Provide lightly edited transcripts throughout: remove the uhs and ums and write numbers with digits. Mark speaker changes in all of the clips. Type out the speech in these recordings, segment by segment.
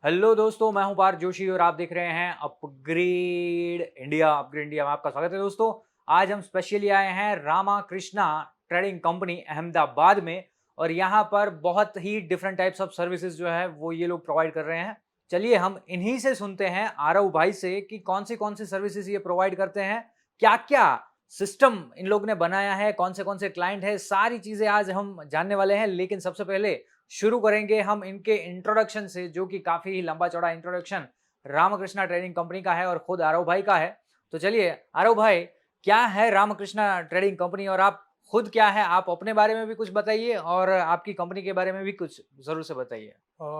Speaker 1: Hello दोस्तों, मैं हूं पार्थ जोशी और आप देख रहे हैं अपग्रेड इंडिया में आपका स्वागत है दोस्तों। आज हम स्पेशली आए हैं रामा कृष्णा ट्रेडिंग कंपनी अहमदाबाद में और यहाँ पर बहुत ही डिफरेंट टाइप्स ऑफ सर्विसेज जो है वो ये लोग प्रोवाइड कर रहे हैं। चलिए हम इन्हीं से सुनते हैं आरव भाई से कि कौन सी सर्विसेज ये प्रोवाइड करते हैं, क्या क्या सिस्टम इन लोग ने बनाया है, कौन से क्लाइंट है, सारी चीजें आज हम जानने वाले हैं। लेकिन सबसे पहले शुरू करेंगे हम इनके इंट्रोडक्शन से, जो कि काफी ही लंबा चौड़ा इंट्रोडक्शन रामकृष्णा ट्रेडिंग कंपनी का है और खुद आरव भाई का है। तो चलिए आरव भाई, क्या है रामकृष्णा ट्रेडिंग कंपनी और आप खुद क्या है, आप अपने बारे में भी कुछ बताइए और आपकी कंपनी के बारे में भी कुछ जरूर से बताइए।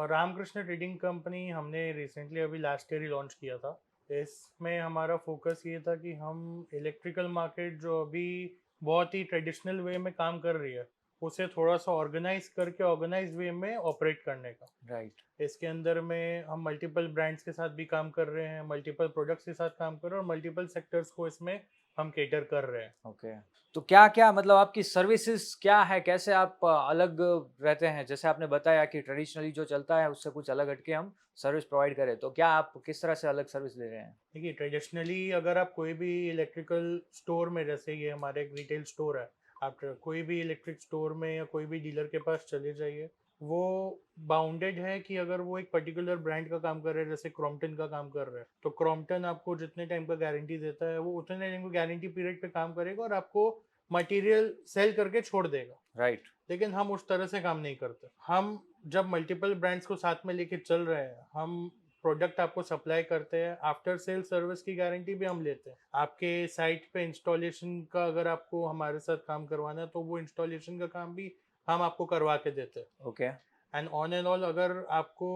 Speaker 2: रामकृष्ण ट्रेडिंग कंपनी हमने रिसेंटली अभी लास्ट ईयर ही लॉन्च किया था। इसमें हमारा फोकस ये था कि हम इलेक्ट्रिकल मार्केट जो अभी बहुत ही ट्रेडिशनल वे में काम कर रही है उसे थोड़ा सा ऑर्गेनाइज करके ऑर्गेनाइज वे में ऑपरेट करने का।
Speaker 1: राइट।
Speaker 2: इसके अंदर में हम मल्टीपल ब्रांड्स के साथ भी काम कर रहे हैं, मल्टीपल प्रोडक्ट्स के साथ काम कर रहे हैं और मल्टीपल सेक्टर्स को इसमें हम केटर कर रहे हैं।
Speaker 1: ओके। तो क्या क्या मतलब आपकी सर्विसेज क्या है, कैसे आप अलग रहते हैं? जैसे आपने बताया कि ट्रेडिशनली जो चलता है उससे कुछ अलग हटके हम सर्विस प्रोवाइड करें, तो क्या आप किस तरह से अलग सर्विस दे रहे हैं?
Speaker 2: देखिए, ट्रेडिशनली अगर आप कोई भी इलेक्ट्रिकल स्टोर में, जैसे ये हमारे एक रिटेल स्टोर है, आप कोई भी इलेक्ट्रिक स्टोर में या कोई भी डीलर के पास चले जाइए, वो बाउंडेड है कि अगर वो एक पर्टिकुलर ब्रांड का काम कर रहे हैं, जैसे क्रॉम्पटन का काम कर रहे हैं, तो क्रॉम्पटन आपको जितने टाइम का गारंटी देता है वो उतने टाइम का गारंटी पीरियड पे काम करेगा और आपको मटेरियल सेल करके छोड़ देगा।
Speaker 1: राइट।
Speaker 2: लेकिन हम उस तरह से काम नहीं करते। हम जब मल्टीपल ब्रांड्स को साथ में लेके चल रहे हैं, हम प्रोडक्ट आपको सप्लाई करते हैं, आफ्टर सेल सर्विस की गारंटी भी हम लेते हैं। आपके साइट पे इंस्टॉलेशन का अगर आपको हमारे साथ काम करवाना है तो वो इंस्टॉलेशन का काम भी हम आपको करवा के देते हैं।
Speaker 1: Okay.
Speaker 2: And on and all, अगर आपको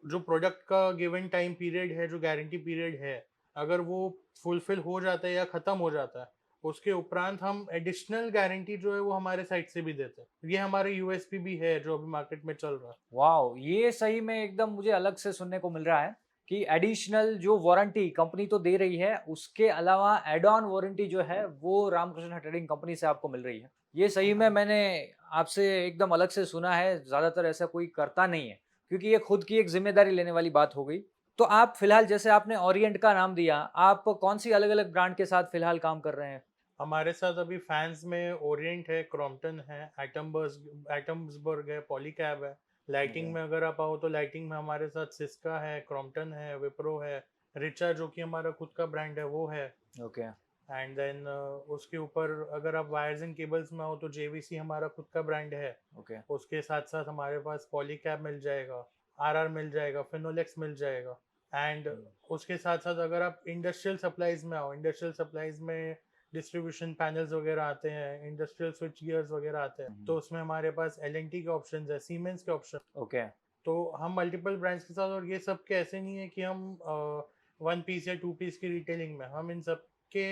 Speaker 2: जो प्रोडक्ट का गिवन टाइम पीरियड है, जो गारंटी पीरियड है, अगर वो फुलफिल हो जाता है या ख़त्म हो जाता है, उसके उपरांत हम एडिशनल गारंटी जो है वो हमारे साइड से भी देते हैं। ये हमारे यूएसपी भी है जो अभी मार्केट में चल रहा है।
Speaker 1: वाओ! ये सही में एकदम मुझे अलग से सुनने को मिल रहा है कि एडिशनल जो वारंटी कंपनी तो दे रही है, उसके अलावा ऐड ऑन वारंटी जो है वो रामकृष्ण ट्रेडिंग कंपनी से आपको मिल रही है। ये सही में मैंने आपसे एकदम अलग से सुना है, ज़्यादातर ऐसा कोई करता नहीं है, क्योंकि ये खुद की एक ज़िम्मेदारी लेने वाली बात हो गई। तो आप फिलहाल, जैसे आपने ओरिएंट का नाम दिया, आप कौन-सी अलग-अलग ब्रांड के साथ फिलहाल काम कर रहे हैं?
Speaker 2: हमारे साथ अभी फैंस में ओरिएंट है, क्रॉम्पटन है, एटम्सबर्ग है, पॉलीकैब है।
Speaker 1: ओके।
Speaker 2: लाइटिंग में अगर आप आओ तो लाइटिंग में हमारे साथ सिस्का है, क्रॉम्पटन है, विप्रो है, रिचा जो कि हमारा खुद का ब्रांड है वो है।
Speaker 1: ओके।
Speaker 2: एंड देन उसके ऊपर अगर आप वायर्स एंड केबल्स में हो तो जेवीसी हमारा खुद का ब्रांड है।
Speaker 1: ओके।
Speaker 2: उसके साथ साथ हमारे पास पॉलीकैब मिल जाएगा, आरआर मिल जाएगा, फिनोलेक्स मिल जाएगा। एंड
Speaker 1: हुँ।
Speaker 2: उसके साथ साथ अगर आप इंडस्ट्रियल सप्लाईज में आओ, इंडस्ट्रियल सप्लाईज में डिस्ट्रीब्यूशन पैनल्स वगैरह आते हैं, इंडस्ट्रियल स्विच गियर्स वगैरह आते हैं,
Speaker 1: हुँ,
Speaker 2: तो
Speaker 1: हुँ।
Speaker 2: उसमें हमारे पास एल के ऑप्शन है, सीमेंस के ऑप्शन।
Speaker 1: ओके।
Speaker 2: तो हम मल्टीपल ब्रांड्स के साथ, और ये सब के ऐसे नहीं है कि हम वन पीस या टू पीस की रिटेलिंग में, हम इन सब के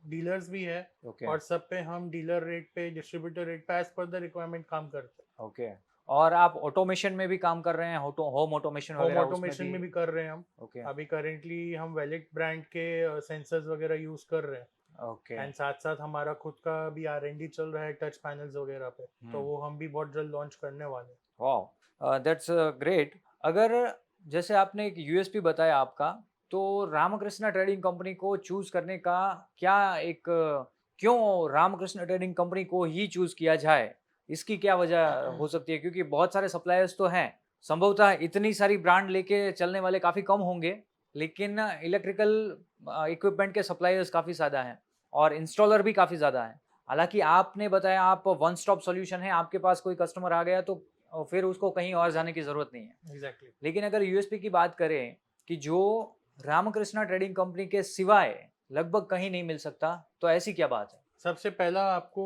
Speaker 2: डीलर्स भी है
Speaker 1: ओके।
Speaker 2: और सब पे हम डीलर रेट पे, डिस्ट्रीब्यूटर रेट पे एज पर द रिक्वायरमेंट काम करते हैं।
Speaker 1: ओके। और आप ऑटोमेशन में भी काम कर रहे हैं, होम ऑटोमेशन
Speaker 2: होम
Speaker 1: वगैरह उसमें
Speaker 2: ऑटोमेशन
Speaker 1: भी?
Speaker 2: में भी कर रहे हैं हम।
Speaker 1: ओके।
Speaker 2: अभी करेंटली हम वेलिट ब्रांड के सेंसर्स वगैरह यूज कर रहे
Speaker 1: ओके।
Speaker 2: हैं। एंड साथ साथ हमारा खुद का भी R&D चल रहा है टच पैनल्स वगैरह पे, तो
Speaker 1: हुँ।
Speaker 2: वो हम भी बहुत जल्द लॉन्च करने वाले हैं।
Speaker 1: वाओ! That's great. अगर जैसे आपने एक यूएसपी बताया आपका, तो रामकृष्ण ट्रेडिंग कंपनी को चूज़ करने का क्या एक क्यों रामकृष्ण ट्रेडिंग कंपनी को ही चूज़ किया जाए? इसकी क्या वजह हो सकती है? क्योंकि बहुत सारे सप्लायर्स तो हैं, संभवतः इतनी सारी ब्रांड लेके चलने वाले काफ़ी कम होंगे, लेकिन इलेक्ट्रिकल इक्विपमेंट के सप्लायर्स काफ़ी ज़्यादा हैं और इंस्टॉलर भी काफ़ी ज़्यादा हैं। हालाँकि आपने बताया आप वन स्टॉप सॉल्यूशन है, आपके पास कोई कस्टमर आ गया तो फिर उसको कहीं और जाने की ज़रूरत नहीं है।
Speaker 2: एग्जैक्टली।
Speaker 1: लेकिन अगर यूएसपी की बात करें कि जो रामकृष्णा ट्रेडिंग कंपनी के सिवाय लगभग कहीं नहीं मिल सकता, तो ऐसी क्या बात है?
Speaker 2: सबसे पहला आपको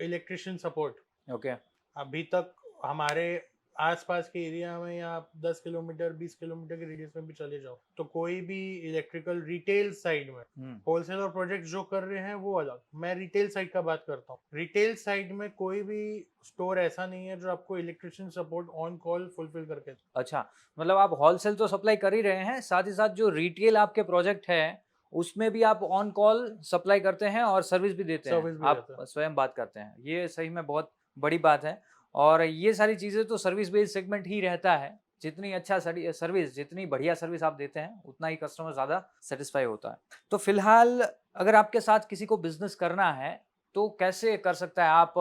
Speaker 2: इलेक्ट्रिशियन सपोर्ट।
Speaker 1: ओके।
Speaker 2: अभी तक हमारे आसपास के एरिया में, या आप 10 किलोमीटर 20 किलोमीटर के रेडियस में भी चले जाओ, तो कोई भी इलेक्ट्रिकल रिटेल साइड में,
Speaker 1: हुँ।
Speaker 2: होलसेल और प्रोजेक्ट जो कर रहे हैं वो अलग, मैं रिटेल साइड का बात करता हूँ। रिटेल साइड में कोई भी स्टोर ऐसा नहीं है जो आपको electrician support on call fulfil करके दे।
Speaker 1: अच्छा, मतलब आप होलसेल तो सप्लाई कर ही रहे हैं, साथ ही साथ जो रिटेल आपके प्रोजेक्ट है, उसमें भी आप ऑन कॉल सप्लाई करते हैं और सर्विस भी देते हैं।
Speaker 2: सर्विस भी
Speaker 1: आप
Speaker 2: देता है।
Speaker 1: स्वयं बात करते हैं। ये सही में बहुत बड़ी बात है और ये सारी चीज़ें तो सर्विस बेस्ड सेगमेंट ही रहता है। जितनी अच्छा सर्विस, जितनी बढ़िया सर्विस आप देते हैं, उतना ही कस्टमर ज़्यादा सैटिस्फाई होता है। तो फिलहाल अगर आपके साथ किसी को बिज़नेस करना है, तो कैसे कर सकता है? आप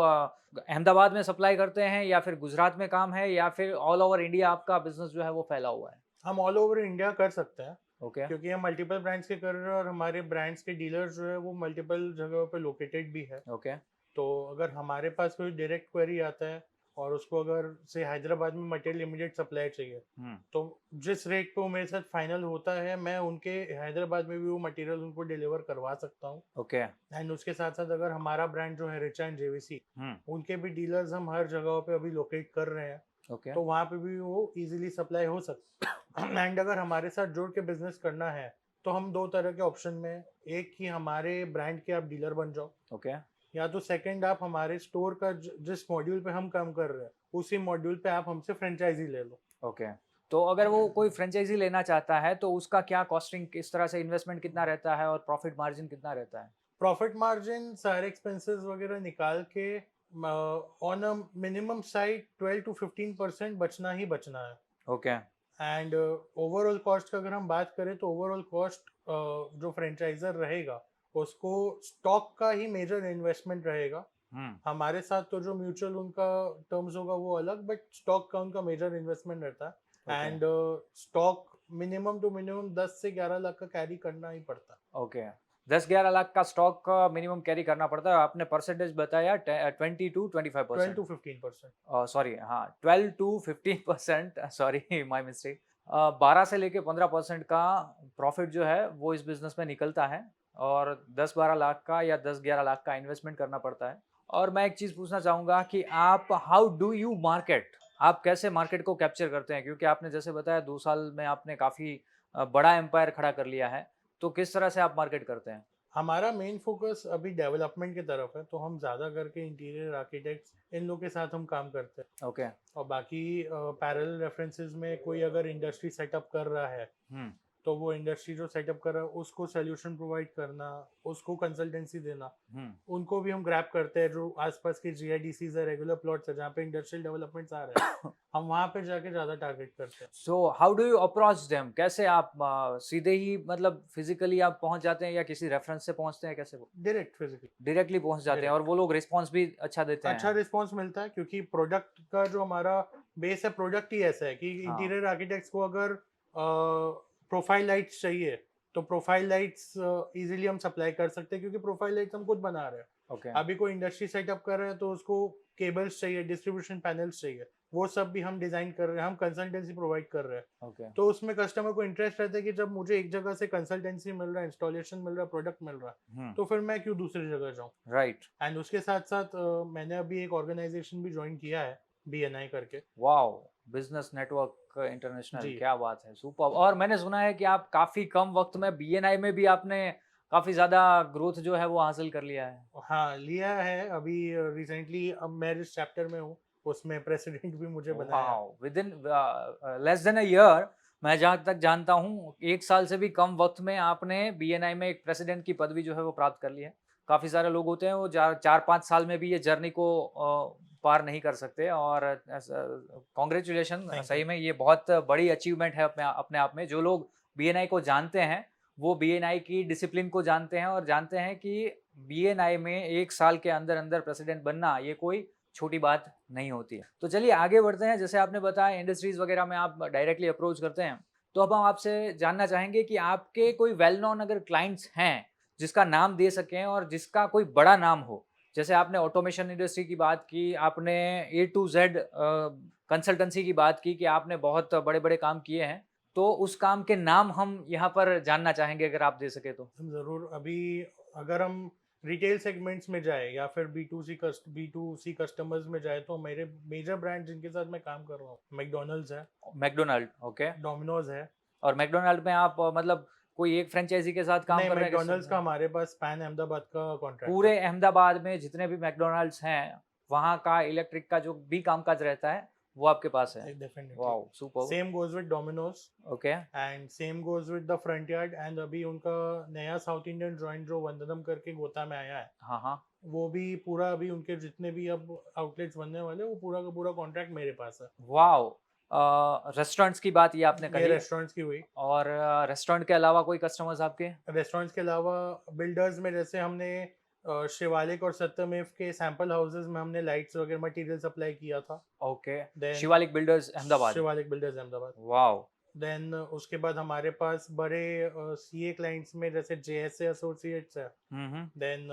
Speaker 1: अहमदाबाद में सप्लाई करते हैं या फिर गुजरात में काम है या फिर ऑल ओवर इंडिया आपका बिज़नेस जो है वो फैला हुआ है?
Speaker 2: हम ऑल ओवर इंडिया कर सकते हैं,
Speaker 1: ओके,
Speaker 2: क्योंकि हम मल्टीपल ब्रांड्स के कर रहे हैं और हमारे ब्रांड्स के डीलर्स जो है वो मल्टीपल जगहों पे लोकेटेड भी है।
Speaker 1: ओके।
Speaker 2: तो अगर हमारे पास कोई डायरेक्ट क्वेरी आता है और उसको अगर से हैदराबाद में मटेरियल इमीडिएट सप्लाई चाहिए,
Speaker 1: हुँ,
Speaker 2: तो जिस रेट पे वो मेरे साथ फाइनल होता है, मैं उनके हैदराबाद में भी वो मटेरियल उनको डिलीवर करवा सकता हूँ।
Speaker 1: ओके।
Speaker 2: एंड उसके साथ साथ अगर हमारा ब्रांड जो है रिचा एंड जेवीसी,
Speaker 1: हुँ,
Speaker 2: उनके भी डीलर्स हम हर जगह पे अभी लोकेट कर रहे हैं,
Speaker 1: ओके,
Speaker 2: तो वहाँ पे भी वो इजीली सप्लाई हो सकता है। एंड अगर हमारे साथ जुड़ के बिजनेस करना है, तो हम दो तरह के ऑप्शन में हैं। एक कि हमारे ब्रांड के आप डीलर बन जाओ,
Speaker 1: ओके,
Speaker 2: या तो सेकंड आप हमारे स्टोर का जिस मॉड्यूल पे हम काम कर रहे हैं, उसी मॉड्यूल पे आप हमसे फ्रेंचाइजी ले लो।
Speaker 1: ओके। तो अगर वो कोई फ्रैंचाइज़ी लेना चाहता है, तो उसका क्या कॉस्टिंग किस तरह से इन्वेस्टमेंट कितना रहता है और प्रॉफिट मार्जिन कितना रहता है?
Speaker 2: प्रॉफिट मार्जिन सारे एक्सपेंसेस वगैरह निकाल के on a minimum side 12 to 15% बचना ही बचना है।
Speaker 1: ओके।
Speaker 2: एंड ओवरऑल कॉस्ट का अगर हम बात करें, तो ओवरऑल कॉस्ट जो फ्रेंचाइजर रहेगा, उसको स्टॉक का ही मेजर इन्वेस्टमेंट रहेगा।
Speaker 1: हुँ,
Speaker 2: हमारे साथ तो जो म्यूचुअल उनका टर्म्स होगा वो अलग, बट स्टॉक का उनका मेजर इन्वेस्टमेंट रहता है।
Speaker 1: Okay,
Speaker 2: and stock minimum to minimum 10 से 11 लाख का कैरी करना ही पड़ता है।
Speaker 1: ओके। 10-11 लाख का स्टॉक का मिनिमम कैरी करना पड़ता है। आपने परसेंटेज बताया 20 टू
Speaker 2: 12
Speaker 1: 25%।
Speaker 2: to 15%।
Speaker 1: सॉरी हाँ, 12 टू 15% सॉरी माय मिस्टेक। 12 से लेके 15% का प्रॉफिट जो है वो इस बिज़नेस में निकलता है और 10-12 लाख का या 10-11 लाख का इन्वेस्टमेंट करना पड़ता है। और मैं एक चीज़ पूछना चाहूँगा कि आप हाउ डू यू मार्केट? आप कैसे मार्केट को कैप्चर करते हैं? क्योंकि आपने जैसे बताया 2 साल में आपने काफ़ी बड़ा एम्पायर खड़ा कर लिया है। तो किस तरह से आप मार्केट करते हैं?
Speaker 2: हमारा मेन फोकस अभी डेवलपमेंट की तरफ है, तो हम ज़्यादा करके इंटीरियर आर्किटेक्ट्स इन लोग के साथ हम काम करते हैं।
Speaker 1: ओके।
Speaker 2: और बाकी पैरेलल रेफरेंसेस में कोई अगर इंडस्ट्री सेटअप कर रहा है,
Speaker 1: हुँ,
Speaker 2: तो वो इंडस्ट्री जो सेटअप कर रहा है उसको सोल्यूशन प्रोवाइड करना, उसको कंसल्टेंसी देना,
Speaker 1: हुँ।
Speaker 2: उनको भी हम ग्रैब करते हैं। जो आसपास के जीआईडीसीज है, रेगुलर प्लॉट्स है, जहाँ पे इंडस्ट्रियल डेवलपमेंट्स आ रहे हैं, हम वहाँ पे जाके ज़्यादा टारगेट करते हैं।
Speaker 1: So how do you approach them? कैसे आप सीधे ही मतलब फिजिकली आप पहुंच जाते हैं या किसी रेफरेंस से पहुंचते हैं? कैसे वो
Speaker 2: डायरेक्ट फिजिकली।
Speaker 1: डायरेक्टली पहुंच जाते हैं और
Speaker 2: डायरेक्ट
Speaker 1: वो लोग रिस्पांस भी अच्छा देते
Speaker 2: अच्छा
Speaker 1: हैं?
Speaker 2: रिस्पॉन्स मिलता है, क्योंकि प्रोडक्ट का जो हमारा बेस है, प्रोडक्ट ही ऐसा है कि
Speaker 1: हाँ।
Speaker 2: इंटीरियर आर्किटेक्ट्स को अगर प्रोफाइल लाइट्स चाहिए, तो प्रोफाइल लाइट्स इजीली हम सप्लाई कर सकते हैं, क्योंकि प्रोफाइल लाइट्स हम खुद बना रहे हैं।
Speaker 1: ओके।
Speaker 2: अभी कोई इंडस्ट्री सेटअप कर रहे हैं, तो उसको केबल्स चाहिए, डिस्ट्रीब्यूशन पैनल्स चाहिए, वो सब भी हम डिजाइन कर रहे हैं, हम कंसल्टेंसी प्रोवाइड कर रहे हैं।
Speaker 1: ओके।
Speaker 2: तो उसमें कस्टमर को इंटरेस्ट रहता है कि जब मुझे एक जगह से कंसल्टेंसी मिल रहा है, इंस्टॉलेशन मिल रहा है, प्रोडक्ट मिल रहा है,
Speaker 1: हम्म।
Speaker 2: तो फिर मैं क्यों दूसरी जगह जाऊँ।
Speaker 1: राइट।
Speaker 2: एंड उसके साथ साथ मैंने अभी एक ऑर्गेनाइजेशन भी ज्वाइन किया है, BNI करके।
Speaker 1: वाओ। बिजनेस नेटवर्क इंटरनेशनल,
Speaker 2: जी।
Speaker 1: क्या बात है, सुपर। और मैंने सुना है कि आप काफी कम वक्त में बीएनआई में भी आपने काफी ज्यादा ग्रोथ जो है वो हासिल कर लिया है।
Speaker 2: हाँ, लिया है अभी रिसेंटली। अब मैं जिस चैप्टर में हूँ, उसमें प्रेसिडेंट भी मुझे बनाया है।
Speaker 1: Wow, with in less than a year. मैं जहाँ तक जानता हूँ 1 साल से भी कम वक्त में आपने बीएनआई में एक प्रेसिडेंट की पदवी जो है वो प्राप्त कर ली है। काफ़ी सारे लोग होते हैं वो 4-5 साल में भी ये जर्नी को पार नहीं कर सकते और कॉन्ग्रेचुलेशन,
Speaker 2: थैंक
Speaker 1: सही
Speaker 2: यू।
Speaker 1: में ये बहुत बड़ी अचीवमेंट है अपने अपने आप में। जो लोग बीएनआई को जानते हैं वो बीएनआई की डिसिप्लिन को जानते हैं और जानते हैं कि बीएनआई में 1 साल के अंदर अंदर प्रेसिडेंट बनना ये कोई छोटी बात नहीं होती है। तो चलिए आगे बढ़ते हैं। जैसे आपने बताया इंडस्ट्रीज़ वगैरह में आप डायरेक्टली अप्रोच करते हैं। तो अब हम आपसे जानना चाहेंगे कि आपके कोई वेल नोन अगर क्लाइंट्स हैं, जिसका नाम दे सकें और जिसका कोई बड़ा नाम हो। जैसे आपने ऑटोमेशन इंडस्ट्री की बात की, आपने ए टू ज़ेड कंसल्टेंसी की बात की कि आपने बहुत बड़े-बड़े काम किए हैं। तो उस काम के नाम हम यहाँ पर जानना चाहेंगे अगर आप दे सकें तो?
Speaker 2: हम ज़रूर। अभी अगर हम रिटेल सेगमेंट्स में जाए या फिर B2C कस्टमर्स में जाए, तो मेरे मेजर ब्रांड जिनके साथ मैं काम कर रहा हूँ, मैकडोनल्ड्स है,
Speaker 1: मैकडॉनल्ड, ओके।
Speaker 2: डोमिनोज है।
Speaker 1: और मैकडॉनल्ड में आप मतलब कोई एक फ्रेंचाइज़ी के साथ काम
Speaker 2: नहीं,
Speaker 1: कर रहे हैं
Speaker 2: मैकडोनल्ड्स का
Speaker 1: कैसे?
Speaker 2: हमारे पास पैन अहमदाबाद का कॉन्ट्रैक्ट है।
Speaker 1: पूरे अहमदाबाद में जितने भी मैकडॉनल्ड्स हैं, वहाँ का इलेक्ट्रिक का जो भी कामकाज रहता है, वो आपके पास है।
Speaker 2: Definitely.
Speaker 1: Wow! Superb!
Speaker 2: Same goes with Domino's,
Speaker 1: okay.
Speaker 2: And same goes with the front yard. And अभी उनका नया साउथ इंडियन जॉइंट जो वंदनम करके गोता में आया है,
Speaker 1: हाँ, हाँ।
Speaker 2: वो भी पूरा, अभी उनके जितने भी अब आउटलेट्स बनने वाले हैं, वो पूरा का पूरा कॉन्ट्रैक्ट मेरे पास है।
Speaker 1: वॉव! रेस्टोरेंट्स की बात ये आपने
Speaker 2: ये
Speaker 1: कही,
Speaker 2: रेस्टोरेंट्स की हुई।
Speaker 1: और रेस्टोरेंट के अलावा कोई कस्टमर्स आपके?
Speaker 2: रेस्टोरेंट्स के अलावा बिल्डर्स में जैसे हमने शिवालिक और सत्यमेव के सैंपल हाउसेस में हमने लाइट्स वगैरह मटेरियल सप्लाई किया था।
Speaker 1: Okay,
Speaker 2: then
Speaker 1: Shivalik Builders Ahmedabad.
Speaker 2: Shivalik Builders Ahmedabad.
Speaker 1: Wow!
Speaker 2: Then उसके बाद हमारे पास बड़े सीए क्लाइंट्स में जैसे जेएसए एसोसिएट्स है।
Speaker 1: हुँ।
Speaker 2: देन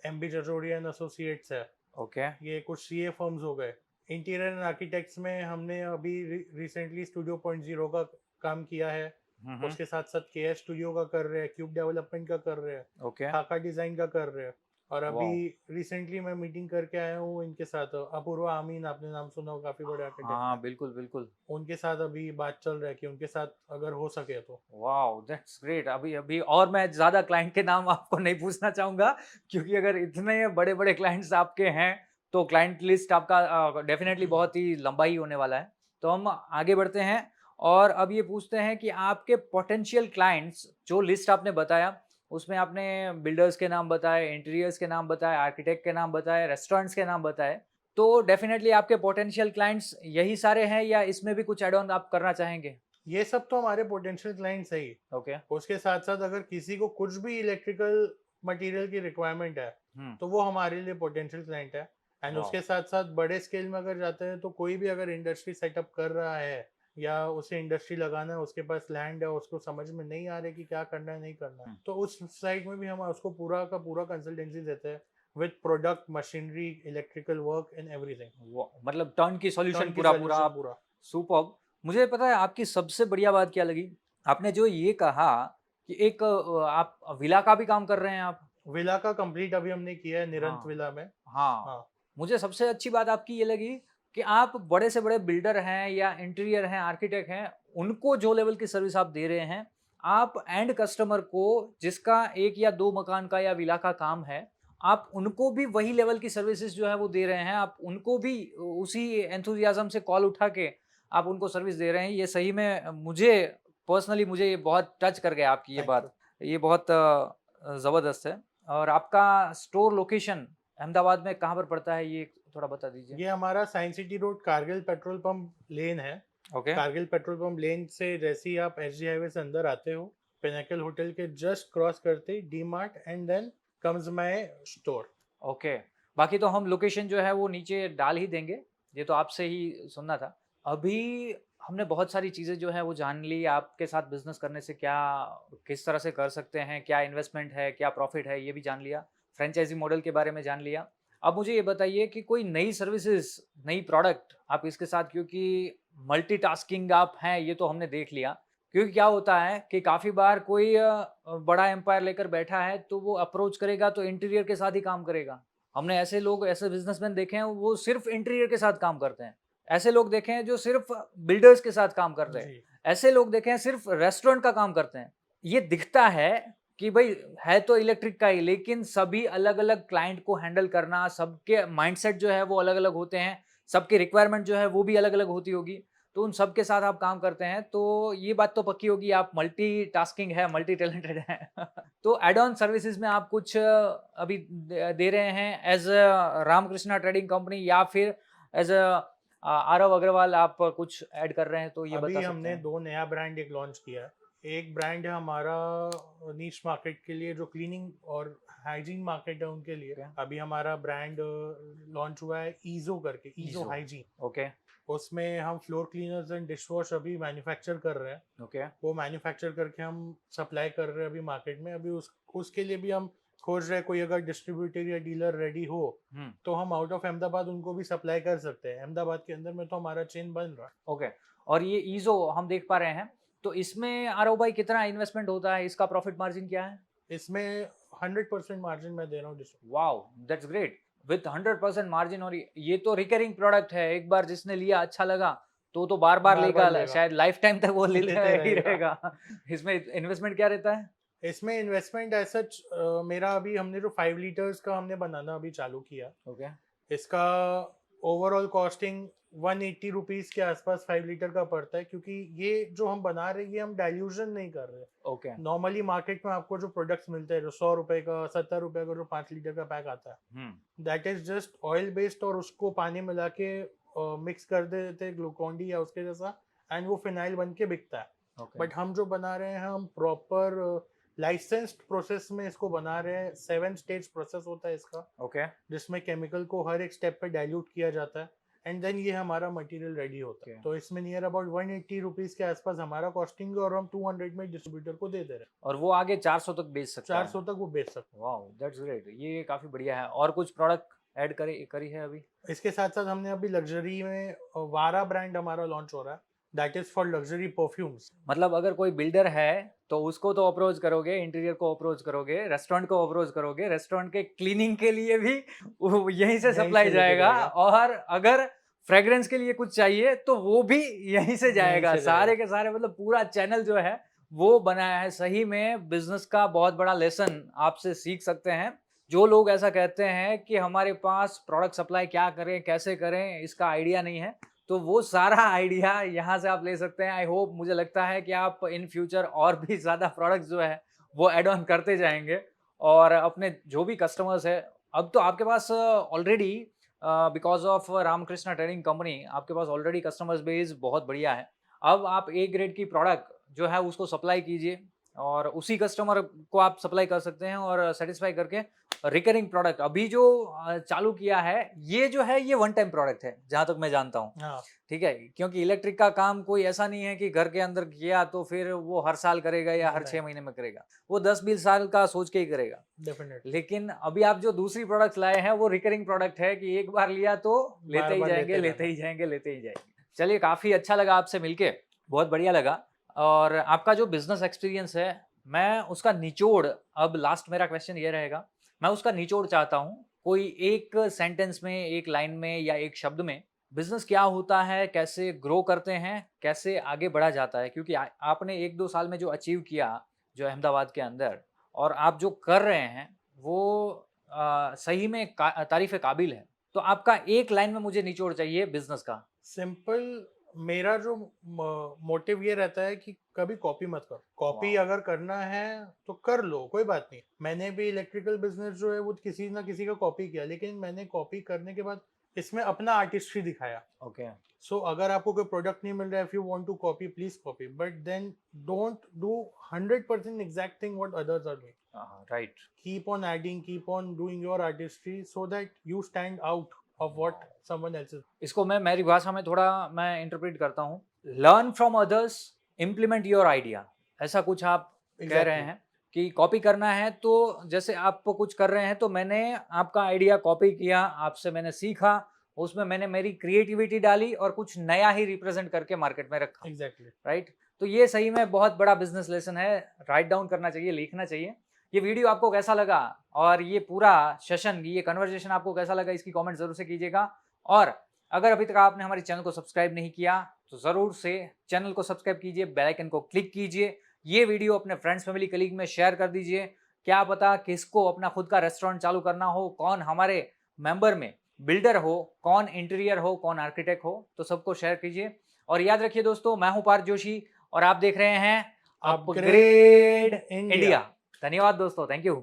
Speaker 2: एमबी जजोरियन एसोसिएट्स है।
Speaker 1: ओके।
Speaker 2: ये कुछ सीए फर्म्स हो गए। इंटीरियर एंड आर्किटेक्ट्स में हमने अभी रिसेंटली स्टूडियो पॉइंट जीरो का काम किया है।
Speaker 1: हुँ।
Speaker 2: उसके साथ साथ के स्टूडियो का कर रहे हैं, क्यूब डेवलपमेंट का कर रहे हैं,
Speaker 1: ओके,
Speaker 2: खाका डिजाइन का कर रहे हैं। और अभी
Speaker 1: वाओ!
Speaker 2: रिसेंटली मैं मीटिंग करके आया हूँ इनके साथ, अपूर्वा आमीन, आपने नाम सुना हो, काफी बड़े आर्किटेक्ट
Speaker 1: हाँ,
Speaker 2: हैं।
Speaker 1: बिल्कुल, बिल्कुल।
Speaker 2: उनके साथ अभी बात चल रहा है कि उनके साथ अगर हो सके तो।
Speaker 1: वाओ! That's great. अभी अभी और मैं ज़्यादा क्लाइंट के नाम आपको नहीं पूछना चाहूँगा, क्योंकि अगर इतने बड़े-बड़े क्लाइंट्स आपके हैं, तो क्लाइंट लिस्ट आपका डेफ़िनेटली बहुत ही लंबा ही होने वाला है। तो हम आगे बढ़ते हैं और अब ये पूछते हैं कि आपके पोटेंशियल क्लाइंट्स, जो लिस्ट आपने बताया, उसमें आपने बिल्डर्स के नाम बताए, इंटीरियर्स के नाम बताए, आर्किटेक्ट के नाम बताए, रेस्टोरेंट्स के नाम बताए। तो डेफ़िनेटली आपके पोटेंशियल क्लाइंट्स यही सारे हैं या इसमें भी कुछ ऐड ऑन आप करना चाहेंगे?
Speaker 2: ये सब तो हमारे पोटेंशियल क्लाइंट्स है ही।
Speaker 1: ओके।
Speaker 2: उसके साथ साथ अगर किसी को कुछ भी इलेक्ट्रिकल मटेरियल की रिक्वायरमेंट है,
Speaker 1: हुँ,
Speaker 2: तो वो हमारे लिए पोटेंशियल क्लाइंट है। And
Speaker 1: wow!
Speaker 2: उसके साथ साथ बड़े स्केल में अगर जाते हैं तो कोई भी अगर इंडस्ट्री सेटअप कर रहा है या उसे इंडस्ट्री लगाना है, उसके पास लैंड है, उसको समझ में नहीं आ रहा है कि क्या करना है नहीं करना है,
Speaker 1: हुँ।
Speaker 2: तो उस साइड में भी हम उसको पूरा का पूरा कंसल्टेंसी देते हैं with product, machinery, electrical work and everything.
Speaker 1: वो मतलब टर्न की सॉल्यूशन
Speaker 2: टर्न की
Speaker 1: पूरा-पूरा
Speaker 2: सोल्यूशन
Speaker 1: आप।
Speaker 2: पूरा।
Speaker 1: सुपर्ब! मुझे पता है आपकी सबसे बढ़िया बात क्या लगी? आपने जो ये कहा कि एक आप विला का भी काम कर रहे हैं आप।
Speaker 2: विला का कंप्लीट अभी हमने किया है निरंत
Speaker 1: हाँ,
Speaker 2: विला में।
Speaker 1: हाँ।
Speaker 2: हाँ।
Speaker 1: मुझे सबसे अच्छी बात आपकी ये लगी कि आप बड़े से बड़े बिल्डर हैं या इंटीरियर हैं, आर्किटेक्ट हैं, उनको जो लेवल की सर्विस आप दे रहे हैं, आप एंड कस्टमर को जिसका 1 या 2 मकान का या विला का काम है, आप उनको भी वही लेवल की सर्विसेज़ जो है वो दे रहे हैं। आप उनको भी उसी एंथुसियाज़्म से कॉल उठा के आप उनको सर्विस दे रहे हैं। ये सही में मुझे पर्सनली मुझे ये बहुत टच कर गया आपकी ये
Speaker 2: थैंक यू।
Speaker 1: बात। ये बहुत ज़बरदस्त है। और आपका स्टोर लोकेशन अहमदाबाद में कहाँ पर पड़ता है, ये थोड़ा बता दीजिए?
Speaker 2: ये हमारा science city road Kargil petrol pump lane है।
Speaker 1: Okay,
Speaker 2: Kargil petrol pump lane से जैसे ही आप एसजी हाईवे से अंदर आते हो, पिनाकल होटल के जस्ट क्रॉस करते ही D Mart and then comes my store.
Speaker 1: Okay. बाकी तो हम लोकेशन जो है वो नीचे डाल ही देंगे, ये तो आपसे ही सुनना था। अभी हमने बहुत सारी चीज़ें जो है वो जान ली, आपके साथ बिज़नेस करने से क्या किस तरह से कर सकते हैं, क्या इन्वेस्टमेंट है, क्या प्रॉफ़िट है, ये भी जान लिया। फ्रैंचाइज़ी मॉडल के बारे में जान लिया। अब मुझे ये बताइए कि कोई नई सर्विसेज़, नई प्रोडक्ट आप इसके साथ, क्योंकि मल्टीटास्किंग आप हैं, ये तो हमने देख लिया। क्योंकि क्या होता है कि काफ़ी बार कोई बड़ा एम्पायर लेकर बैठा है, तो वो अप्रोच करेगा तो इंटीरियर के साथ ही काम करेगा। हमने ऐसे लोग, ऐसे बिज़नेसमैन देखे हैं, वो सिर्फ़ इंटीरियर के साथ काम करते हैं। ऐसे लोग देखे हैं जो सिर्फ़ बिल्डर्स के साथ काम कर रहे हैं।
Speaker 2: जी।
Speaker 1: ऐसे लोग देखे हैं सिर्फ़ रेस्टोरेंट का काम करते हैं। ये दिखता है कि भई है तो इलेक्ट्रिक का ही, लेकिन सभी अलग-अलग क्लाइंट को हैंडल करना, सबके माइंडसेट जो है वो अलग-अलग होते हैं, सबकी रिक्वायरमेंट जो है वो भी अलग-अलग होती होगी। तो उन सब के साथ आप काम करते हैं, तो ये बात तो पक्की होगी आप मल्टीटास्किंग है, मल्टी टैलेंटेड हैं। तो ऐड ऑन सर्विसेज़ में आप कुछ अभी दे रहे हैं एज़ रामकृष्णा ट्रेडिंग कंपनी, या फिर एज़ आरव अग्रवाल आप कुछ ऐड कर रहे हैं, तो ये बता
Speaker 2: अभी
Speaker 1: सकते
Speaker 2: हमने
Speaker 1: हैं?
Speaker 2: 2 नया ब्रांड एक लॉन्च किया है। एक ब्रांड है हमारा नीश मार्केट के लिए, जो क्लीनिंग और हाइजीन मार्केट है उनके लिए।
Speaker 1: ओके,
Speaker 2: अभी हमारा ब्रांड लॉन्च हुआ है ईज़ो करके, ईज़ो
Speaker 1: ईज़ो,
Speaker 2: हाइजीन।
Speaker 1: ओके,
Speaker 2: उसमें हम floor cleaners and dish wash अभी मैन्युफैक्चर कर रहे हैं।
Speaker 1: ओके,
Speaker 2: वो मैन्युफैक्चर करके हम सप्लाई कर रहे हैं अभी मार्केट में। अभी उसके लिए भी हम खोज रहे हैं, कोई अगर डिस्ट्रीब्यूटर या डीलर रेडी हो
Speaker 1: हुँ,
Speaker 2: तो हम आउट ऑफ अहमदाबाद उनको भी सप्लाई कर सकते हैं। अहमदाबाद के अंदर में तो हमारा चेन बन रहा है।
Speaker 1: ओके। और ये ईज़ो हम देख पा रहे हैं, तो इसमें आरव भाई कितना इन्वेस्टमेंट होता है? इसका प्रॉफिट मार्जिन क्या है?
Speaker 2: इसमें 100% मार्जिन मैं दे रहा हूँ
Speaker 1: wow! That's great. With 100% margin, और ये तो रिकरिंग प्रोडक्ट है। एक बार जिसने लिया अच्छा लगा, तो बार-बार
Speaker 2: बार बार
Speaker 1: लेगा,
Speaker 2: लेगा।
Speaker 1: शायद लाइफ टाइम तक वो ले
Speaker 2: लेते
Speaker 1: ही
Speaker 2: रहेगा।
Speaker 1: रहेगा। इसमें इन्वेस्टमेंट क्या रहता है?
Speaker 2: इसमें इन्वेस्टमेंट एज सच मेरा अभी हमने जो 5 लीटर्स का हमने बनाना अभी चालू किया,
Speaker 1: ओके,
Speaker 2: इसका ओवरऑल कॉस्टिंग 180 रुपीज़ के आसपास 5 लीटर का पड़ता है, क्योंकि ये जो हम बना रहे हैं ये हम डाइल्यूशन नहीं कर रहे।
Speaker 1: ओके।
Speaker 2: नॉर्मली मार्केट में आपको जो प्रोडक्ट्स मिलते हैं, जो 100 रुपए का, 70 रुपए का जो 5 लीटर का पैक आता है,
Speaker 1: hmm,
Speaker 2: that is just oil based, और उसको पानी मिला के मिक्स कर देते हैं ग्लूकॉन डी या उसके जैसा, एंड वो फिनाइल बन के बिकता है।
Speaker 1: ओके
Speaker 2: बट हम जो बना रहे हैं, हम प्रॉपर लाइसेंस्ड प्रोसेस में इसको बना रहे हैं। 7 स्टेज प्रोसेस होता है इसका,
Speaker 1: ओके
Speaker 2: जिसमें केमिकल को हर एक स्टेप पे डाइल्यूट किया जाता है, एंड देन ये हमारा मटेरियल रेडी होता है।
Speaker 1: Okay.
Speaker 2: तो इसमें नियर अबाउट 180 रुपीज के आसपास हमारा कॉस्टिंग है, और हम 200 में डिस्ट्रीब्यूटर को दे दे रहे हैं।
Speaker 1: और वो आगे 400 तक बेच सकता है।
Speaker 2: 400 तक वो बेच सकते
Speaker 1: वाओ दैट्स ग्रेट, ये काफी बढ़िया है। और कुछ प्रोडक्ट ऐड करी है अभी?
Speaker 2: हैं। इसके साथ साथ हमने अभी लग्जरी में वारा ब्रांड हमारा लॉन्च हो रहा है, that is for luxury perfumes.
Speaker 1: मतलब अगर कोई बिल्डर है तो उसको तो अप्रोच करोगे, इंटीरियर को अप्रोच करोगे, रेस्टोरेंट को अप्रोच करोगे, रेस्टोरेंट के क्लीनिंग के लिए भी वो यहीं से
Speaker 2: यहीं
Speaker 1: सप्लाई
Speaker 2: से लेके
Speaker 1: जाएगा,
Speaker 2: जाएगा।
Speaker 1: और अगर फ्रेग्रेंस के लिए कुछ चाहिए तो वो भी यहीं से जाएगा।
Speaker 2: से जाएगा।
Speaker 1: सारे के सारे मतलब पूरा चैनल जो है वो बनाया है। सही में बिजनेस का बहुत बड़ा लेसन आपसे सीख सकते हैं। जो लोग ऐसा कहते हैं कि हमारे पास प्रोडक्ट सप्लाई क्या करें, कैसे करें, इसका आइडिया नहीं है, तो वो सारा आइडिया यहाँ से आप ले सकते हैं। आई होप, मुझे लगता है कि आप इन फ्यूचर और भी ज़्यादा प्रोडक्ट्स जो है वो एड ऑन करते जाएंगे, और अपने जो भी कस्टमर्स है, अब तो आपके पास already because of Ramakrishna trading company आपके पास ऑलरेडी कस्टमर्स बेस बहुत बढ़िया है। अब आप ए ग्रेड की प्रोडक्ट जो है उसको सप्लाई कीजिए, और उसी कस्टमर को आप सप्लाई कर सकते हैं, और सेटिस्फाई करके रिकरिंग प्रोडक्ट अभी जो चालू किया है, ये जो है ये वन टाइम प्रोडक्ट है जहां तक मैं जानता हूँ।
Speaker 2: हाँ,
Speaker 1: ठीक है, क्योंकि इलेक्ट्रिक का काम कोई ऐसा नहीं है कि घर के अंदर किया तो फिर वो हर साल करेगा या हर 6 महीने में करेगा, वो 10-20 साल का सोच के ही करेगा।
Speaker 2: डेफिनेटली।
Speaker 1: लेकिन अभी आप जो दूसरी प्रोडक्ट्स लाए हैं वो रिकरिंग प्रोडक्ट है कि एक बार लिया तो लेते ही
Speaker 2: बार-बार
Speaker 1: जाएंगे,
Speaker 2: लेते
Speaker 1: लेते
Speaker 2: रहना।
Speaker 1: ही जाएंगे, लेते ही जाएंगे। चलिए, काफी अच्छा लगा आपसे मिलके, बहुत बढ़िया लगा। और आपका जो बिजनेस एक्सपीरियंस है, मैं उसका निचोड़, अब लास्ट मेरा क्वेश्चन ये रहेगा, मैं उसका निचोड़ चाहता हूँ। कोई एक सेंटेंस में, एक लाइन में या एक शब्द में बिजनेस क्या होता है, कैसे ग्रो करते हैं, कैसे आगे बढ़ा जाता है, क्योंकि आपने 1-2 साल में जो अचीव किया जो अहमदाबाद के अंदर, और आप जो कर रहे हैं वो सही में तारीफ काबिल है। तो आपका एक लाइन में मुझे निचोड़ चाहिए बिजनेस का।
Speaker 2: सिंपल, मेरा जो मोटिव ये रहता है कि कभी कॉपी मत करो। कॉपी
Speaker 1: वाह।
Speaker 2: अगर करना है तो कर लो, कोई बात नहीं। मैंने भी इलेक्ट्रिकल बिजनेस जो है वो किसी ना किसी का कॉपी किया, लेकिन मैंने कॉपी करने के बाद इसमें अपना आर्टिस्ट्री दिखाया।
Speaker 1: ओके।
Speaker 2: सो अगर आपको कोई प्रोडक्ट नहीं मिल रहा है, if you want to copy, please copy, but then don't do 100% exact thing what others are doing.
Speaker 1: Right.
Speaker 2: Keep on adding, keep on doing your artistry so that you stand out of what someone else is.
Speaker 1: इसको मैं मेरी भाषा में थोड़ा मैं interpret करता हूँ, learn from others, implement your idea, ऐसा कुछ आप कह रहे
Speaker 2: Exactly.
Speaker 1: हैं कि कॉपी करना है तो जैसे आप कुछ कर रहे हैं तो मैंने आपका आइडिया कॉपी किया, आपसे मैंने सीखा, उसमें मैंने मेरी क्रिएटिविटी डाली और कुछ नया ही रिप्रेजेंट करके मार्केट में रखा।
Speaker 2: Exactly.
Speaker 1: राइट। तो ये सही में बहुत बड़ा बिजनेस लेसन है, राइट डाउन करना चाहिए, लिखना चाहिए। ये वीडियो आपको कैसा लगा और ये पूरा सेशन, ये कन्वर्सेशन आपको कैसा लगा, इसकी कमेंट जरूर से कीजिएगा। और अगर अभी तक आपने हमारे चैनल को सब्सक्राइब नहीं किया तो जरूर से चैनल को सब्सक्राइब कीजिए, बेल आइकन को क्लिक कीजिए, ये वीडियो अपने फ्रेंड्स, फैमिली, कलीग में शेयर कर दीजिए। क्या पता किसको अपना खुद का रेस्टोरेंट चालू करना हो, कौन हमारे मेंबर में बिल्डर हो, कौन इंटीरियर हो, कौन आर्किटेक्ट हो, तो सबको शेयर कीजिए। और याद रखिए दोस्तों, मैं हूं पार्थ जोशी और आप देख रहे हैं अपग्रेड
Speaker 2: Upgrade India.
Speaker 1: इंडिया। धन्यवाद दोस्तों, थैंक यू।